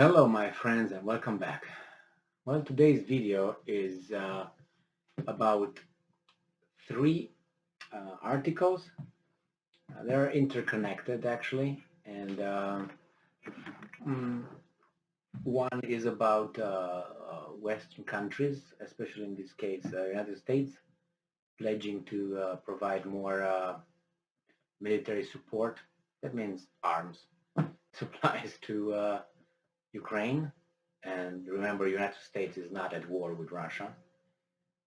Hello my friends and welcome back. Well, today's video is about three articles. They're interconnected actually, and mm, one is about Western countries, especially in this case United States, pledging to provide more military support. That means arms supplies to Ukraine. And remember, United States is not at war with Russia.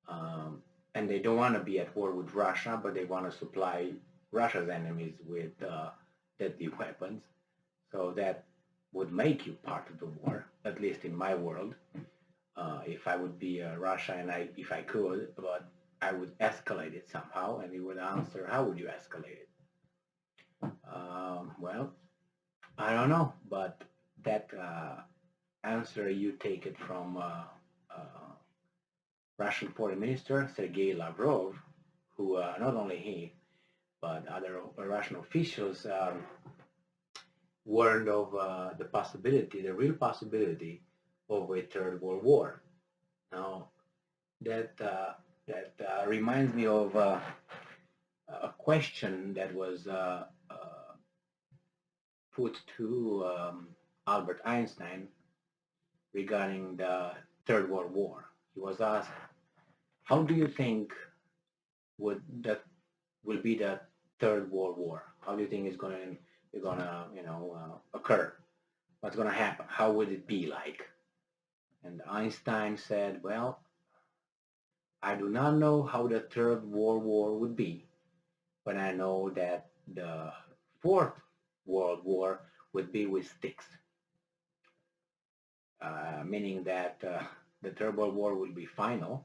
And they don't want to be at war with Russia, but they want to supply Russia's enemies with deadly weapons. So that would make you part of the war, at least in my world. If I would be Russia and if I could, but I would escalate it somehow, and you would answer, how would you escalate it? Well, I don't know, but that answer, you take it from Russian Foreign Minister Sergei Lavrov, who not only he, but other Russian officials warned of the possibility, the real possibility of a third world war. Now, that reminds me of a question that was put to Albert Einstein regarding the Third World War. He was asked, how do you think will be the Third World War? How do you think it's gonna occur? What's gonna happen? How would it be like? And Einstein said, well, I do not know how the Third World War would be, but I know that the Fourth World War would be with sticks. Meaning that the Third World War will be final,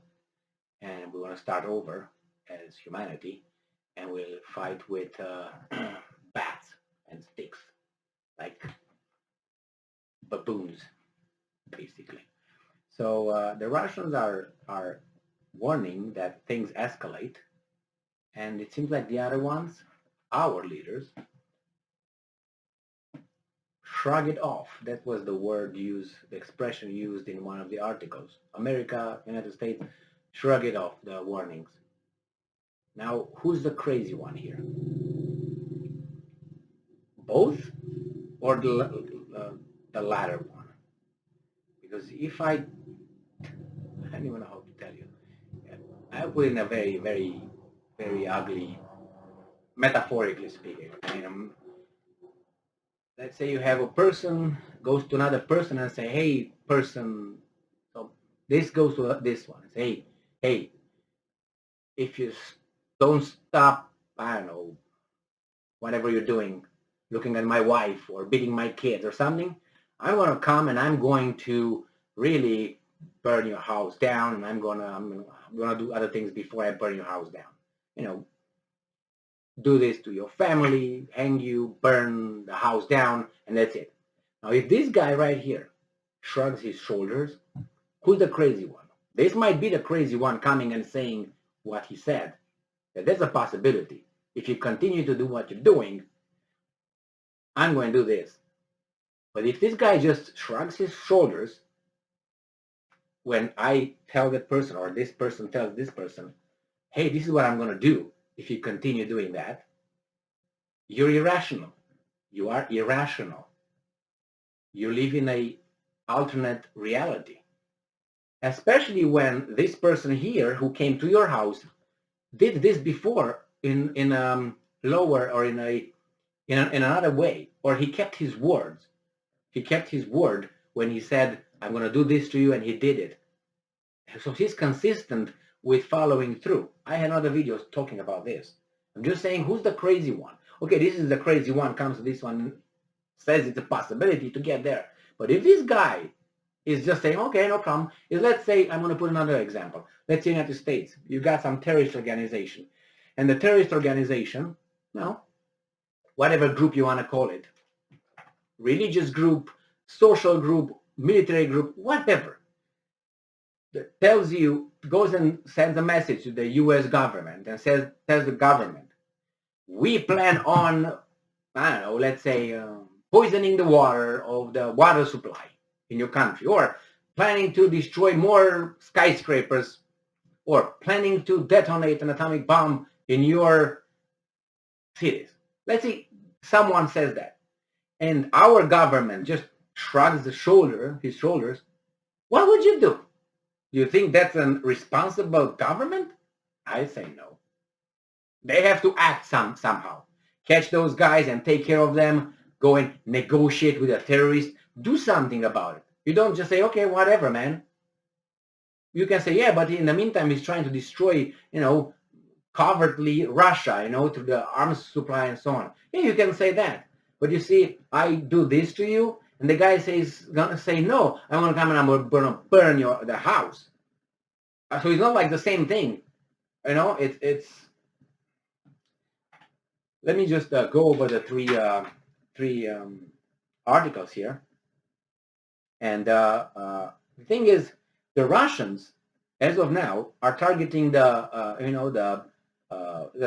and we're going to start over as humanity, and we'll fight with bats and sticks, like baboons, basically. So the Russians are warning that things escalate, and it seems like the other ones, our leaders, shrug it off. That was the word used, the expression used in one of the articles. America, United States, shrug it off, the warnings. Now, who's the crazy one here? Both, or the latter one? Because if I don't even know how to tell you. I put in a very, very, very ugly, metaphorically speaking. I mean, let's say you have a person goes to another person and say, hey, person, so this goes to this one. Say, hey, if you don't stop, I don't know, whatever you're doing, looking at my wife or beating my kids or something, I'm going to come and I'm going to really burn your house down, and I'm gonna do other things before I burn your house down. You know, do this to your family, hang you, burn the house down, and that's it. Now, if this guy right here shrugs his shoulders, who's the crazy one? This might be the crazy one coming and saying what he said. That there's a possibility. If you continue to do what you're doing, I'm going to do this. But if this guy just shrugs his shoulders when I tell that person, or this person tells this person, hey, this is what I'm going to do if you continue doing that, you're irrational. You are irrational. You live in an alternate reality. Especially when this person here who came to your house did this before in lower or in another way, or he kept his words. He kept his word when he said, I'm going to do this to you, and he did it. So he's consistent with following through. I had other videos talking about this. I'm just saying, who's the crazy one? Okay, this is the crazy one, comes to this one, says it's a possibility to get there. But if this guy is just saying, okay, no problem, let's say, I'm going to put another example. Let's say United States, you got some terrorist organization. And the terrorist organization, whatever group you want to call it, religious group, social group, military group, whatever, that tells you, goes and sends a message to the US government and tells the government, we plan on, I don't know, let's say, poisoning the water of the water supply in your country, or planning to destroy more skyscrapers, or planning to detonate an atomic bomb in your cities. Let's see, someone says that, and our government just shrugs his shoulders. What would you do? Do you think that's a responsible government? I say no. They have to act somehow. Catch those guys and take care of them. Go and negotiate with a terrorist. Do something about it. You don't just say, okay, whatever, man. You can say, yeah, but in the meantime, he's trying to destroy, covertly Russia, through the arms supply and so on. Yeah, you can say that. But you see, I do this to you, and the guy says, gonna say, no, I'm gonna come and I'm gonna burn the house. So it's not like the same thing. It's. Let me just go over the three articles here. And the thing is, the Russians, as of now, are targeting the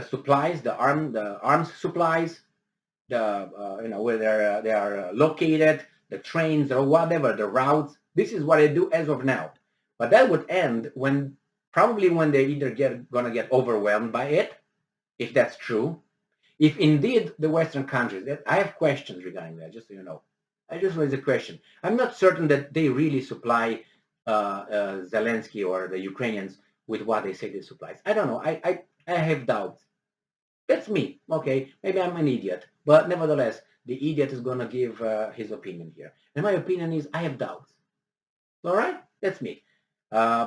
supplies, the arms supplies, where they are located, the trains or whatever, the routes. This is what they do as of now. But that would end probably when they either gonna get overwhelmed by it, if that's true. If indeed the Western countries, I have questions regarding that, just so you know. I just raise a question. I'm not certain that they really supply Zelensky or the Ukrainians with what they say they supply. I don't know. I have doubts. That's me. Okay, maybe I'm an idiot, but nevertheless, the idiot is going to give his opinion here. And my opinion is I have doubts. All right, that's me.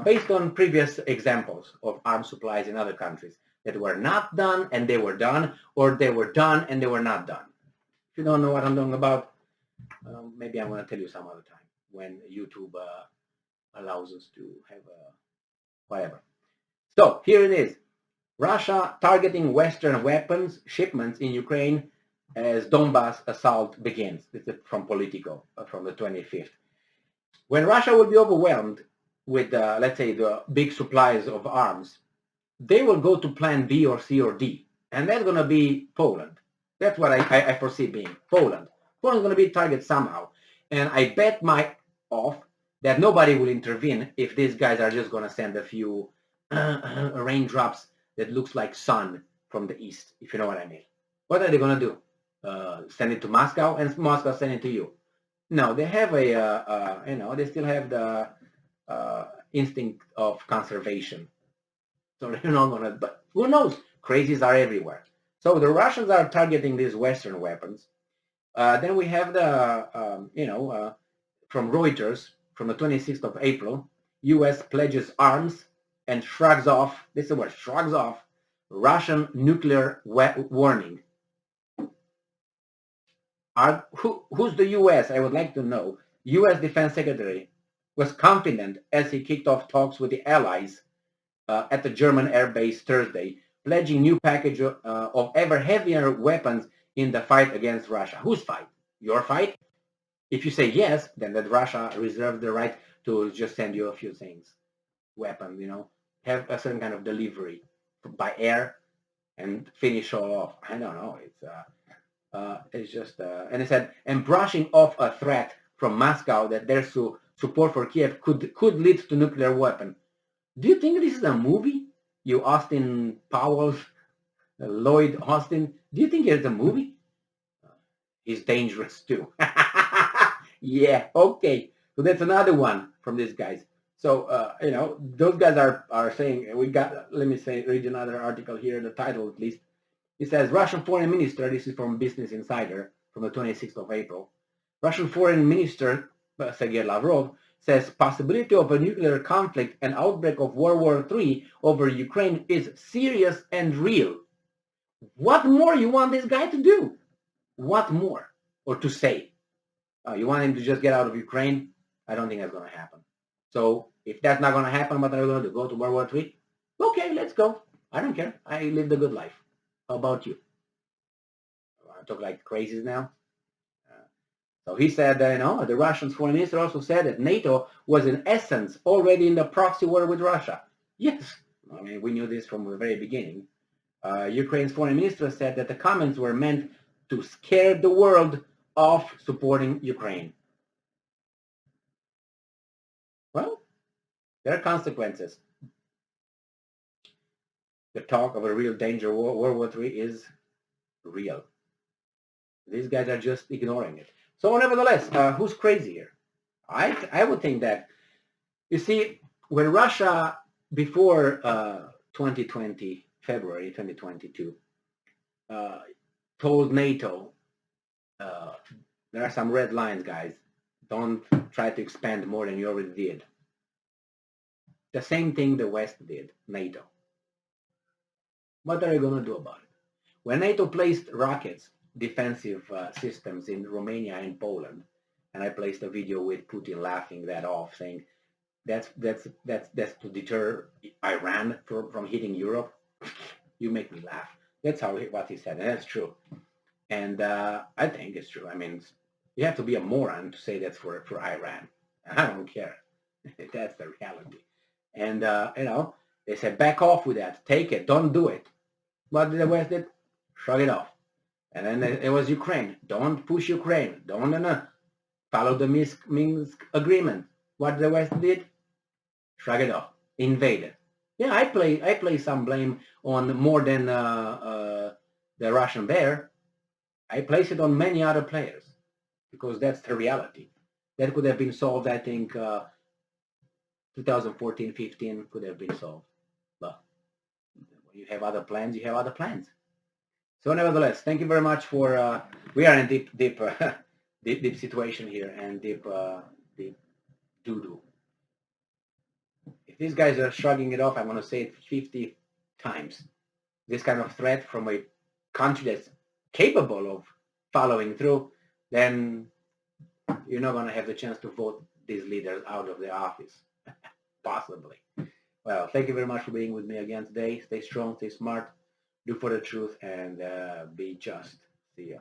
Based on previous examples of arms supplies in other countries that were not done and they were done, or they were done and they were not done. If you don't know what I'm talking about, maybe I'm going to tell you some other time when YouTube allows us to have whatever. So here it is. Russia targeting Western weapons shipments in Ukraine as Donbass assault begins. This is from Politico from the 25th. When Russia will be overwhelmed with, let's say, the big supplies of arms, they will go to plan B or C or D. And that's going to be Poland. That's what I foresee being Poland. Poland's going to be targeted somehow. And I bet my off that nobody will intervene if these guys are just going to send a few raindrops that looks like sun from the east, if you know what I mean. What are they going to do? Send it to Moscow, and Moscow send it to you? No, they have they still have the instinct of conservation. So they're not going to, but who knows? Crazies are everywhere. So the Russians are targeting these Western weapons. Then we have the, from Reuters, from the 26th of April, U.S. pledges arms and shrugs off, this is the word, shrugs off, Russian nuclear warning. Who's the U.S.? I would like to know. U.S. Defense Secretary was confident as he kicked off talks with the allies at the German air base Thursday, pledging new package of ever heavier weapons in the fight against Russia. Whose fight? Your fight? If you say yes, then that Russia reserves the right to just send you a few things, weapons, have a certain kind of delivery by air and finish all off. I don't know. It's just, and it said, and brushing off a threat from Moscow that their support for Kiev could lead to nuclear weapon. Do you think this is a movie? You Austin Powers, Lloyd Austin, do you think it's a movie? He's dangerous too. Yeah, okay. So that's another one from these guys. So, those guys are saying, let me read another article here, the title at least. It says, Russian Foreign Minister, this is from Business Insider, from the 26th of April. Russian Foreign Minister Sergei Lavrov says possibility of a nuclear conflict and outbreak of World War III over Ukraine is serious and real. What more you want this guy to do? What more? Or to say? You want him to just get out of Ukraine? I don't think that's going to happen. So if that's not going to happen, what are we going to do? Go to World War III? Okay, let's go. I don't care. I lived a good life. How about you? I talk like crazies now. So he said, the Russian foreign minister also said that NATO was in essence already in the proxy war with Russia. Yes, I mean, we knew this from the very beginning. Ukraine's foreign minister said that the comments were meant to scare the world off supporting Ukraine. There are consequences. The talk of a real danger, World War III, is real. These guys are just ignoring it. So nevertheless, who's crazy here? I would think that, you see, when Russia, before 2020, February 2022, told NATO, there are some red lines, guys. Don't try to expand more than you already did. The same thing the West did, NATO. What are you going to do about it? When NATO placed rockets, defensive systems in Romania and Poland, and I placed a video with Putin laughing that off, saying that's to deter Iran from hitting Europe. You make me laugh. That's what he said, and that's true. And I think it's true. I mean, you have to be a moron to say that's for Iran. I don't care. That's the reality. And they said back off with that. Take it. Don't do it. What did the West did? Shrug it off. And then it was Ukraine. Don't push Ukraine. Don't follow the Minsk agreement. What the West did? Shrug it off. Invaded. Yeah, I play some blame on more than the Russian bear. I place it on many other players because that's the reality. That could have been solved, I think, 2014-15 could have been solved. But when you have other plans, you have other plans. So nevertheless, thank you very much for, we are in a deep situation here and deep doo-doo. If these guys are shrugging it off, I'm going to say it 50 times. This kind of threat from a country that's capable of following through, then you're not going to have the chance to vote these leaders out of their office. Possibly. Well, thank you very much for being with me again today. Stay strong, stay smart, do for the truth, and be just. See ya.